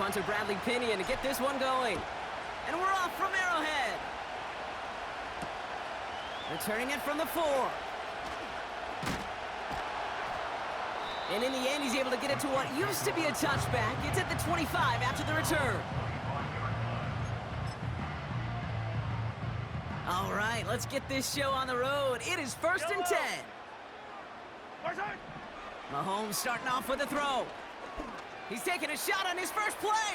punter Bradley Pinion to get this one going. And we're off from Arrowhead. Returning it from the 4. And in the end, he's able to get it to what used to be a touchback. It's at the 25 after the return. All right, let's get this show on the road. It is 1st and 10. Mahomes starting off with a throw. He's taking a shot on his first play.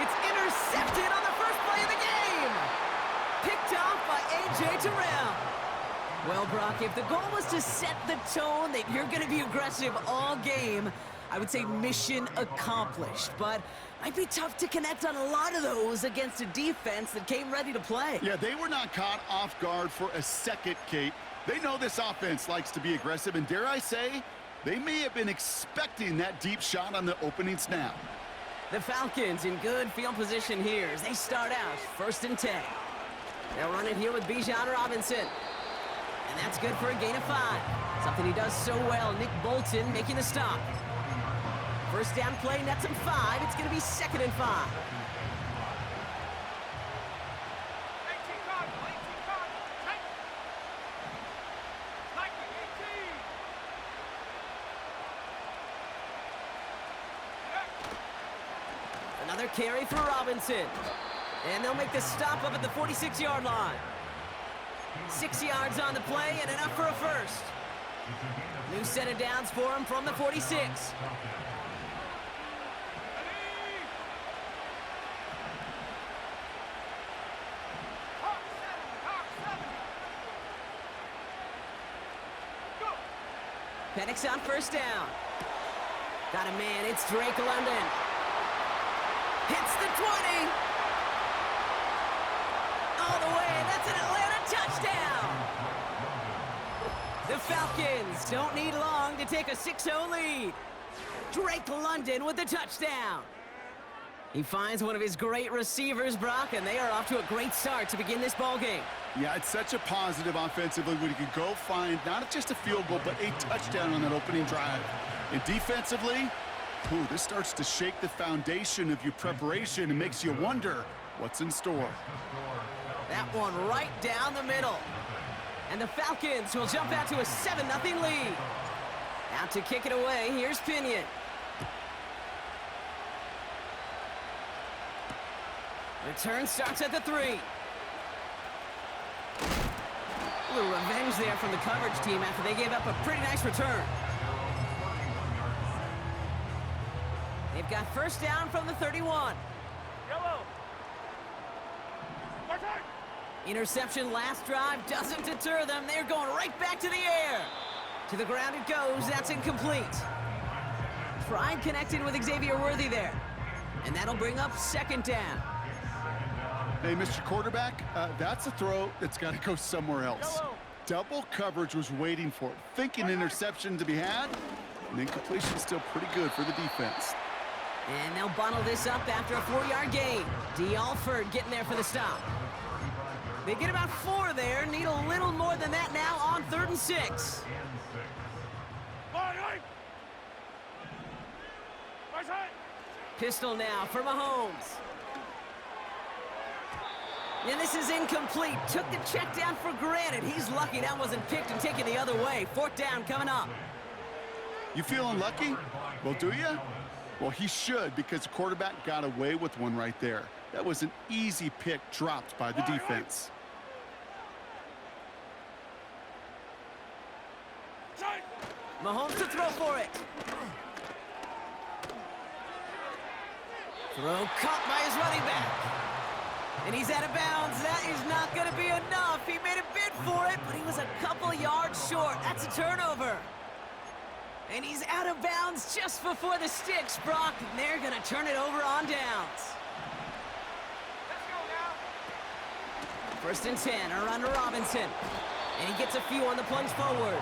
It's intercepted on the first play of the game. Picked off by A.J. Terrell. Well, Brock, if the goal was to set the tone that you're going to be aggressive all game, I would say mission accomplished. But might be tough to connect on a lot of those against a defense that came ready to play. Yeah, they were not caught off guard for a second, Kate. They know this offense likes to be aggressive, and dare I say, they may have been expecting that deep shot on the opening snap. The Falcons in good field position here as they start out 1st and 10. They'll run it here with Bijan Robinson. And that's good for a gain of 5. Something he does so well. Nick Bolton making the stop. First down play, nets him 5. It's going to be 2nd and 5. Another carry for Robinson. And they'll make the stop up at the 46-yard line. 6 yards on the play and enough for a first. New set of downs for him from the 46. Penix on first down. Got a man, it's Drake London. Hits the 20. All the way, that's an Atlanta touchdown. The Falcons don't need long to take a 6-0 lead. Drake London with the touchdown. He finds one of his great receivers, Brock, and they are off to a great start to begin this ball game. Yeah, it's such a positive offensively when you can go find not just a field goal, but a touchdown on that opening drive. And defensively, this starts to shake the foundation of your preparation and makes you wonder what's in store. That one right down the middle. And the Falcons will jump out to a 7-0 lead. Out to kick it away, here's Pinion. Return starts at the 3. A little revenge there from the coverage team after they gave up a pretty nice return. They've got first down from the 31. Yellow. Interception last drive doesn't deter them. They're going right back to the air. To the ground it goes. That's incomplete. Tried connecting with Xavier Worthy there. And that'll bring up 2nd down. Hey, Mr. Quarterback, that's a throw that's got to go somewhere else. Yellow. Double coverage was waiting for it, thinking interception to be had, and then completion still pretty good for the defense. And they'll bundle this up after a 4-yard gain. D. Alford getting there for the stop. They get about 4 there, need a little more than that now on 3rd and 6. Pistol now for Mahomes. And this is incomplete. Took the check down for granted. He's lucky that wasn't picked and taken the other way. 4th down coming up. You feeling lucky? Well, do you? Well, he should, because the quarterback got away with one right there. That was an easy pick dropped by the defense. Mahomes to throw for it. Throw caught by his running back. And he's out of bounds. That is not going to be enough. He made a bid for it, but he was a couple yards short. That's a turnover. And he's out of bounds just before the sticks, Brock. And they're going to turn it over on downs. Let's go now. 1st and 10, a run to Robinson. And he gets a few on the plunge forward.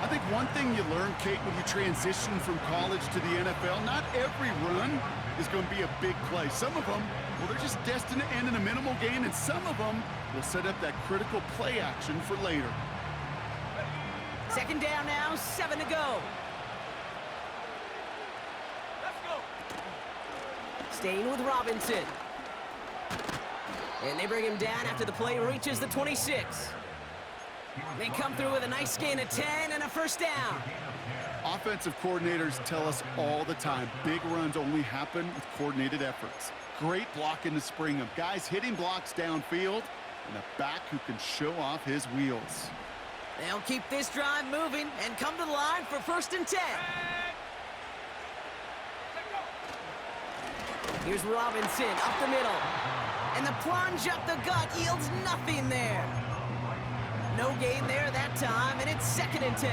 I think one thing you learn, Kate, when you transition from college to the NFL, not every run is going to be a big play. Some of them, well, they're just destined to end in a minimal gain, and some of them will set up that critical play action for later. 2nd down now, 7 to go. Let's go. Staying with Robinson. And they bring him down after the play reaches the 26. They come through with a nice gain of 10 and a first down. Offensive coordinators tell us all the time, big runs only happen with coordinated efforts. Great blocking to spring them. Guys hitting blocks downfield, and a back who can show off his wheels. They'll keep this drive moving and come to the line for first and 10. Here's Robinson up the middle. And the plunge up the gut yields nothing there. No gain there that time, and it's second and 10.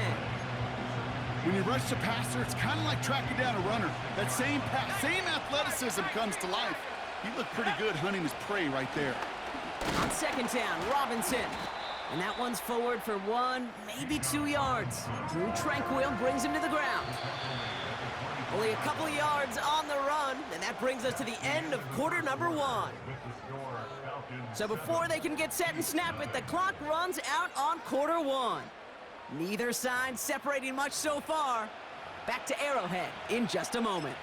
When you rush the passer, it's kind of like tracking down a runner. That same athleticism comes to life. He looked pretty good hunting his prey right there. On second down, Robinson. And that one's forward for 1, maybe 2 yards. Drew Tranquil brings him to the ground. Only a couple of yards on the run, and that brings us to the end of quarter number 1. So before they can get set and snap it, the clock runs out on quarter 1. Neither side separating much so far. Back to Arrowhead in just a moment.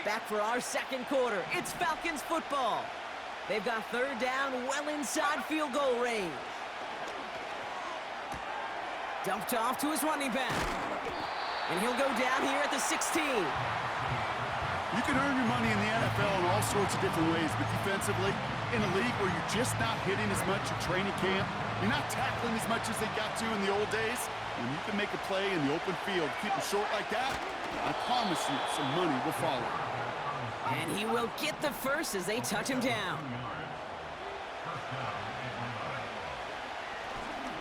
Back for our second quarter. It's Falcons football. They've got third down well inside field goal range. Dumped off to his running back. And he'll go down here at the 16. You can earn your money in the NFL in all sorts of different ways, but defensively, in a league where you're just not hitting as much at training camp, you're not tackling as much as they got to in the old days, when you can make a play in the open field, keep it short like that, I promise you some money will follow. And he will get the first as they touch him down.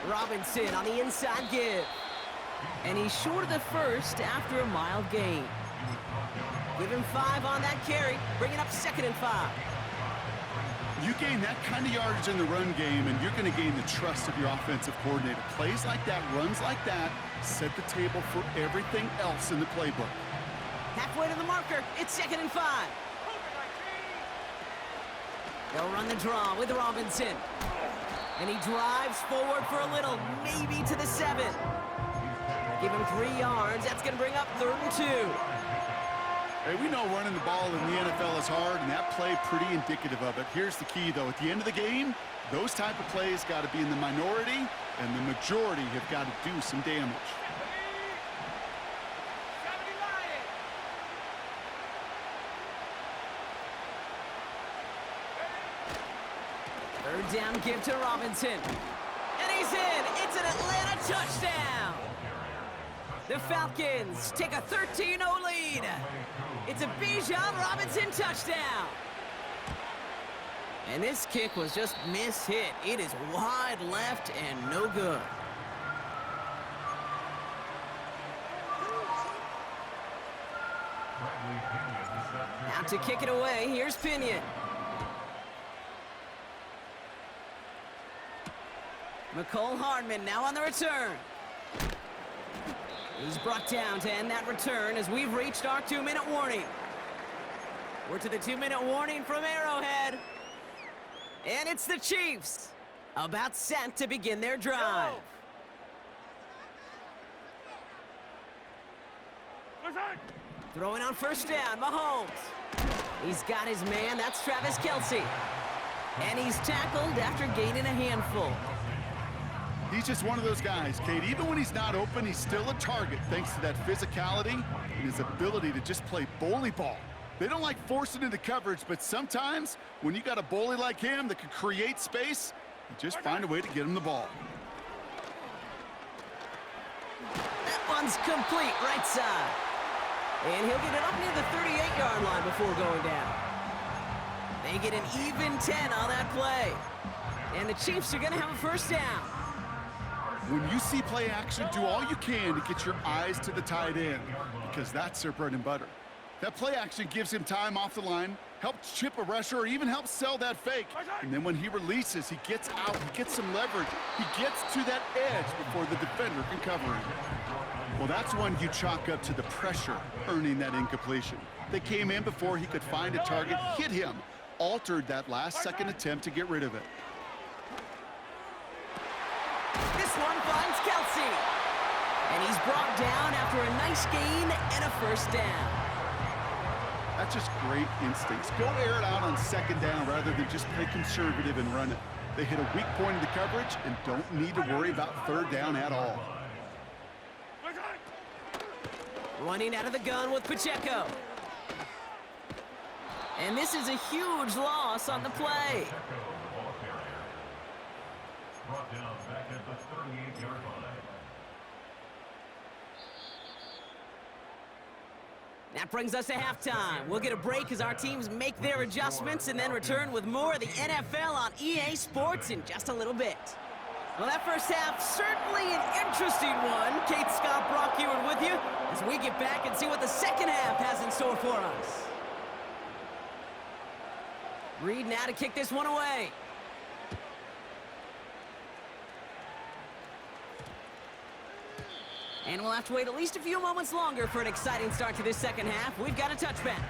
Robinson on the inside give. And he's short of the first after a mild gain. Give him 5 on that carry, bringing up second and 5. You gain that kind of yardage in the run game, and you're going to gain the trust of your offensive coordinator. Plays like that, runs like that, set the table for everything else in the playbook. Halfway to the marker, it's second and 5. They'll run the draw with Robinson. And he drives forward for a little, maybe to the 7. Give him 3 yards, that's going to bring up third and 2. Hey, we know running the ball in the NFL is hard, and that play pretty indicative of it. Here's the key, though. At the end of the game, those type of plays got to be in the minority, and the majority have got to do some damage. Third down give to Robinson. And he's in. It's an Atlanta touchdown. The Falcons take a 13-0 lead. It's a Bijan Robinson touchdown. And this kick was just mishit. It is wide left and no good. Now to kick it away, here's Pinion. McCole Hardman now on the return. He's brought down to end that return as we've reached our 2-minute warning. We're to the 2-minute warning from Arrowhead. And it's the Chiefs, about set to begin their drive. Throwing on first down, Mahomes. He's got his man, that's Travis Kelce. And he's tackled after gaining a handful. He's just one of those guys, Kate. Even when he's not open, he's still a target thanks to that physicality and his ability to just play bully ball. They don't like forcing into coverage, but sometimes when you got a bully like him that can create space, you just find a way to get him the ball. That one's complete, right side. And he'll get it up near the 38-yard line before going down. They get an even 10 on that play. And the Chiefs are going to have a first down. When you see play action, do all you can to get your eyes to the tight end, because that's their bread and butter. That play action gives him time off the line, helps chip a rusher, or even helps sell that fake. And then when he releases, he gets out, he gets some leverage. He gets to that edge before the defender can cover him. Well, that's one you chalk up to the pressure earning that incompletion. They came in before he could find a target, hit him, altered that last-second attempt to get rid of it. This one finds Kelsey. And he's brought down after a nice gain and a first down. That's just great instincts. Go air it out on second down rather than just play conservative and run it. They hit a weak point in the coverage and don't need to worry about third down at all. Running out of the gun with Pacheco. And this is a huge loss on the play. Brought down back at the 38-yard line. That brings us to halftime. We'll get a break as our teams make their adjustments and then return with more of the NFL on EA Sports in just a little bit. Well, that first half, certainly an interesting one. Kate, Scott, Brock Ewart with you as we get back and see what the second half has in store for us. Reed now to kick this one away. And we'll have to wait at least a few moments longer for an exciting start to this second half. We've got a touchback.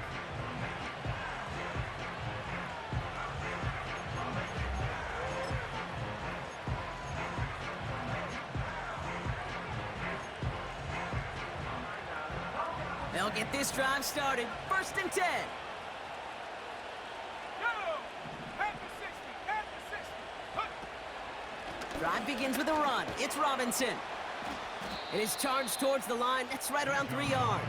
They'll get this drive started. 1st and 10. Drive begins with a run. It's Robinson. It is charged towards the line. That's right around 3 yards.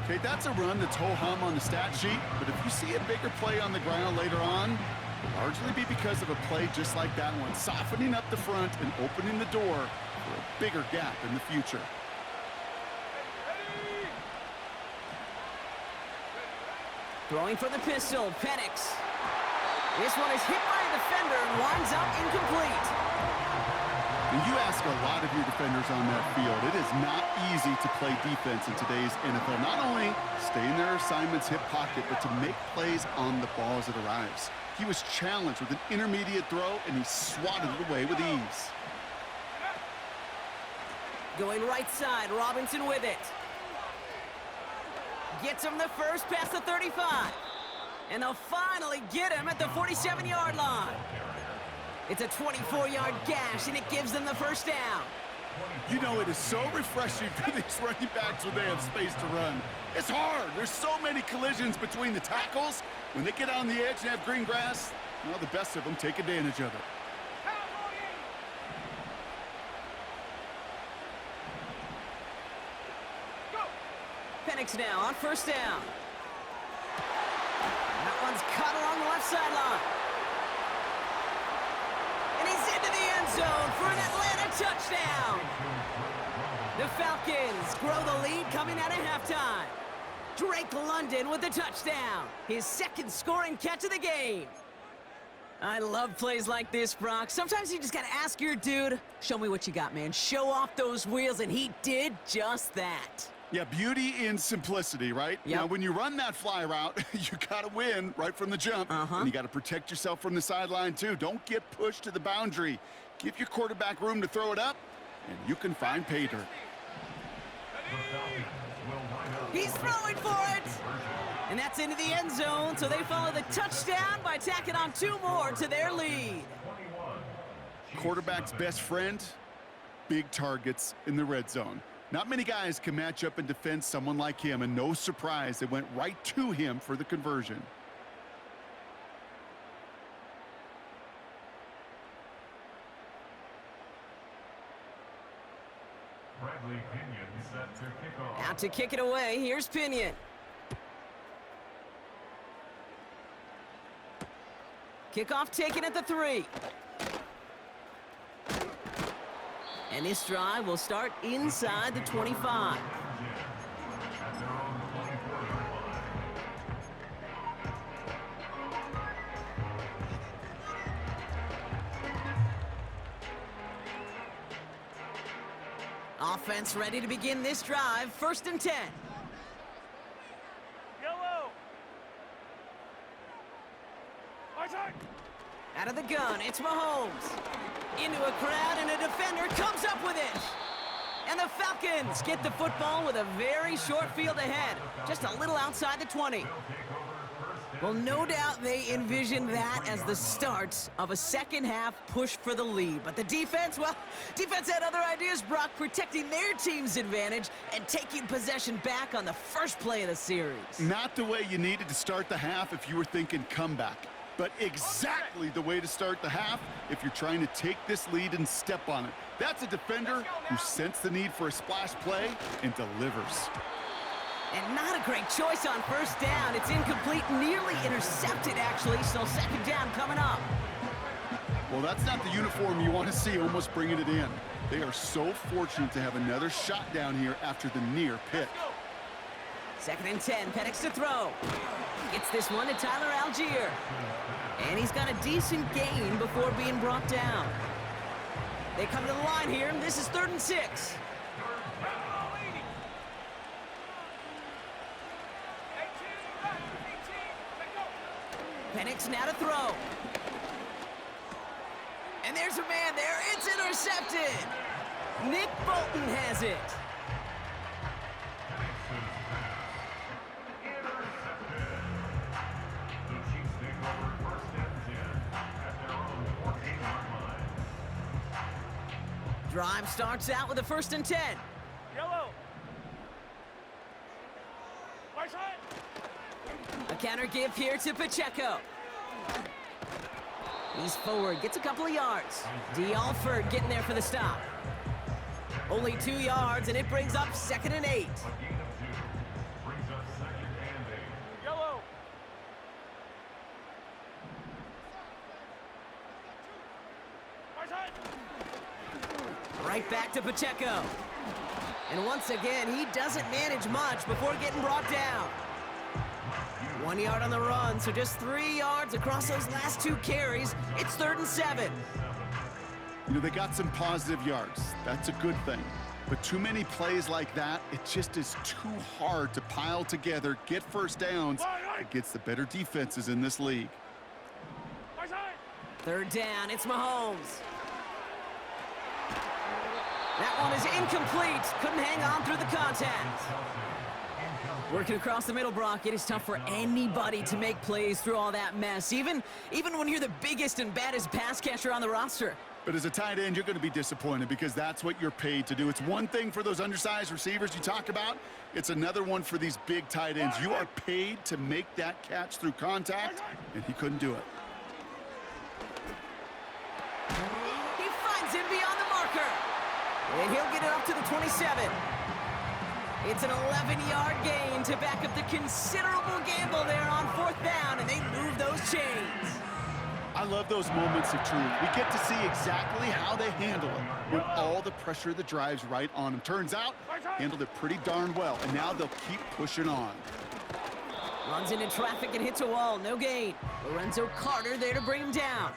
Okay, that's a run that's ho-hum on the stat sheet, but if you see a bigger play on the ground later on, it'll largely be because of a play just like that one, softening up the front and opening the door for a bigger gap in the future. Throwing for the pistol, Penix. This one is hit by a defender and winds up incomplete. And you ask a lot of your defenders on that field. It is not easy to play defense in today's NFL. Not only stay in their assignment's hip pocket, but to make plays on the ball as it arrives. He was challenged with an intermediate throw, and he swatted it away with ease. Going right side, Robinson with it. Gets him the first past the 35. And they'll finally get him at the 47-yard line. It's a 24-yard gash, and it gives them the first down. You know, it is so refreshing for these running backs when they have space to run. It's hard. There's so many collisions between the tackles. When they get on the edge and have green grass, well, the best of them take advantage of it. Penix now on 1st down. That one's cut along the left sideline. And he's into the end zone for an Atlanta touchdown. The Falcons grow the lead coming out of halftime. Drake London with the touchdown. His 2nd scoring catch of the game. I love plays like this, Brock. Sometimes you just got to ask your dude, show me what you got, man. Show off those wheels, and he did just that. Yeah, beauty in simplicity, right? Yep. Now, when you run that fly route, you got to win right from the jump. And you got to protect yourself from the sideline, too. Don't get pushed to the boundary. Give your quarterback room to throw it up, and you can find pay dirt. He's throwing for it. And that's into the end zone, so they follow the touchdown by tacking on 2 more to their lead. Quarterback's best friend, big targets in the red zone. Not many guys can match up and defend someone like him, and no surprise, they went right to him for the conversion. Out to kick it away, here's Pinion. Kickoff taken at the 3. And this drive will start inside the 25. Offense ready to begin this drive. 1st and 10. Yellow. Out of the gun, it's Mahomes. Into a crowd, and a defender comes up with it. And the Falcons get the football with a very short field ahead, just a little outside the 20. Well, no doubt they envisioned that as the start of a second-half push for the lead. But the defense, well, defense had other ideas, Brock, protecting their team's advantage and taking possession back on the first play of the series. Not the way you needed to start the half if you were thinking comeback, but exactly the way to start the half if you're trying to take this lead and step on it. That's a defender who sensed the need for a splash play and delivers. And not a great choice on first down. It's incomplete, nearly intercepted, actually, so second down coming up. Well, that's not the uniform you want to see almost bringing it in. They are so fortunate to have another shot down here after the near pick. Second and 10, Penix to throw. Gets this one to Tyler Algier. And he's got a decent gain before being brought down. They come to the line here, and this is 3rd and 6. Penix now to throw. And there's a man there. It's intercepted. Nick Bolton has it. The Chiefs take over 1st and 10 at their own 14-yard line. Drive starts out with a 1st and 10. Yellow. Right side. A counter give here to Pacheco. He's forward, gets a couple of yards. D. Alford getting there for the stop. Only 2 yards, and it brings up 2nd and 8. A gain of 2 brings up 2nd and 8. Yellow. Right side. Right back to Pacheco. And once again, he doesn't manage much before getting brought down. 1 yard on the run, so just 3 yards across those last 2 carries. It's 3rd and 7. You know, they got some positive yards. That's a good thing. But too many plays like that, it just is too hard to pile together, get first downs against the better defenses in this league. Right side. 3rd down, it's Mahomes. That one is incomplete. Couldn't hang on through the contact. Working across the middle, Brock, it is tough for anybody to make plays through all that mess, even when you're the biggest and baddest pass catcher on the roster. But as a tight end, you're going to be disappointed because that's what you're paid to do. It's one thing for those undersized receivers you talk about. It's another one for these big tight ends. You are paid to make that catch through contact, and he couldn't do it. He finds him beyond the marker. And he'll get it up to the 27. It's an 11-yard gain to back up the considerable gamble there on 4th down, and they move those chains. I love those moments of truth. We get to see exactly how they handle it when all the pressure that drives right on them. Turns out, handled it pretty darn well, and now they'll keep pushing on. Runs into traffic and hits a wall, no gain. Lorenzo Carter there to bring him down.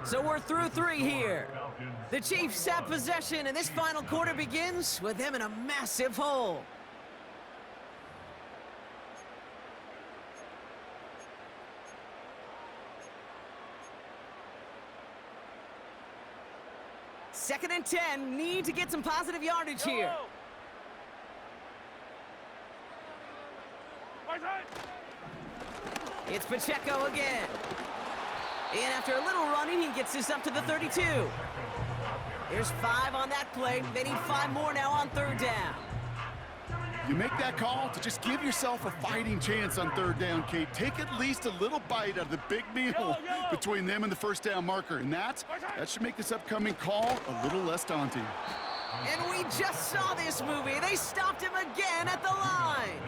So we're through 3 here. The Chiefs have possession, and this final quarter begins with them in a massive hole. Second and 10, need to get some positive yardage here. Yellow. Right side. It's Pacheco again. And after a little running, he gets this up to the 32. There's 5 on that play. They need 5 more now on 3rd down. You make that call to just give yourself a fighting chance on 3rd down, Kate. Take at least a little bite out of the big meal between them and the 1st down marker. And that should make this upcoming call a little less daunting. And we just saw this movie. They stopped him again at the line.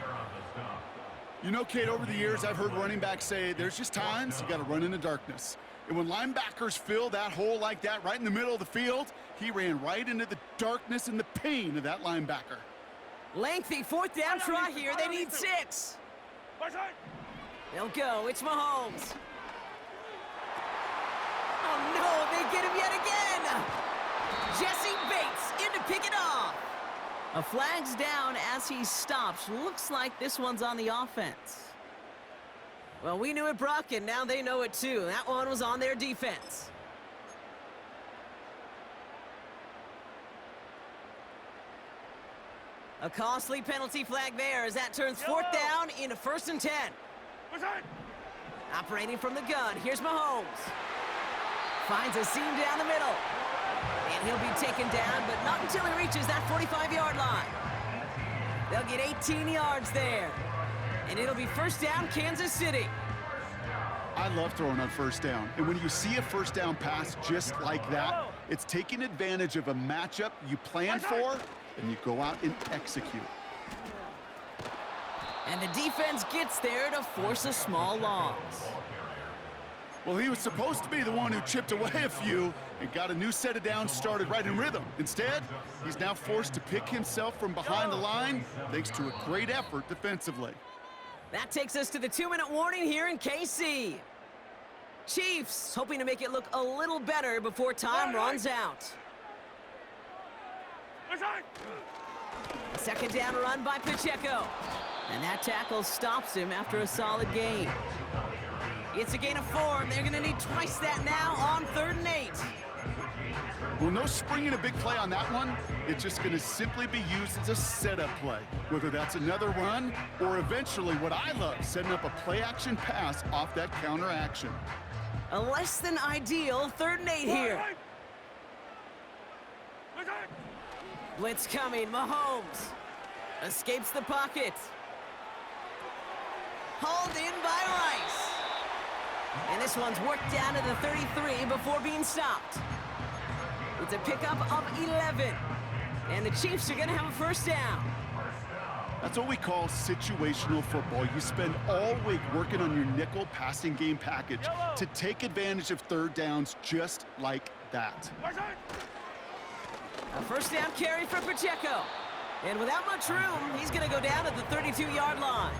You know, Kate, over the years, I've heard running backs say there's just times you got to run in the darkness. And when linebackers fill that hole like that right in the middle of the field, he ran right into the darkness and the pain of that linebacker. Lengthy 4th down try here. They need 6. Right side. They'll go. It's Mahomes. Oh, no. They get him yet again. Jesse Bates in to pick it off. A flag's down as he stops. Looks like this one's on the offense. Well, we knew it, Brock, and now they know it too. That one was on their defense. A costly penalty flag there as that turns fourth down into 1st and 10. Offside! Operating from the gun, here's Mahomes. Finds a seam down the middle. And he'll be taken down, but not until he reaches that 45-yard line. They'll get 18 yards there. And it'll be 1st down, Kansas City. I love throwing on 1st down. And when you see a 1st down pass just like that, it's taking advantage of a matchup you planned for, and you go out and execute. And the defense gets there to force a small loss. Well, he was supposed to be the one who chipped away a few and got a new set of downs started right in rhythm. Instead, he's now forced to pick himself from behind the line thanks to a great effort defensively. That takes us to the 2-minute warning here in KC. Chiefs hoping to make it look a little better before time runs out. Offside! 2nd down run by Pacheco. And that tackle stops him after a solid gain. It's a gain of 4, and they're going to need twice that now on 3rd and 8. Well, no springing a big play on that one. It's just going to simply be used as a setup play, whether that's another run or eventually what I love, setting up a play-action pass off that counter action. A less than ideal 3rd and 8 here. Offside! Blitz coming, Mahomes escapes the pocket. Hauled in by Rice. And this one's worked down to the 33 before being stopped. It's a pickup of 11. And the Chiefs are going to have a 1st down. That's what we call situational football. You spend all week working on your nickel passing game package to take advantage of 3rd downs just like that. Offside! A 1st down carry for Pacheco. And without much room, he's going to go down at the 32-yard line.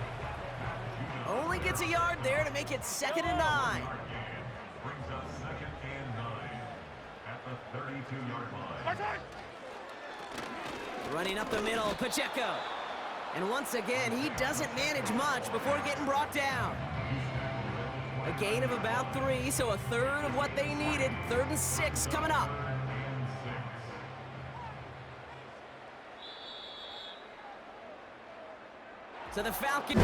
Only gets a yard there to make it 2nd and 9. Brings us 2nd and 9 at the 32-yard line. Offside! Running up the middle, Pacheco. And once again, he doesn't manage much before getting brought down. A gain of about 3, so a 1/3 of what they needed. 3rd and 6 coming up. So the Falcons...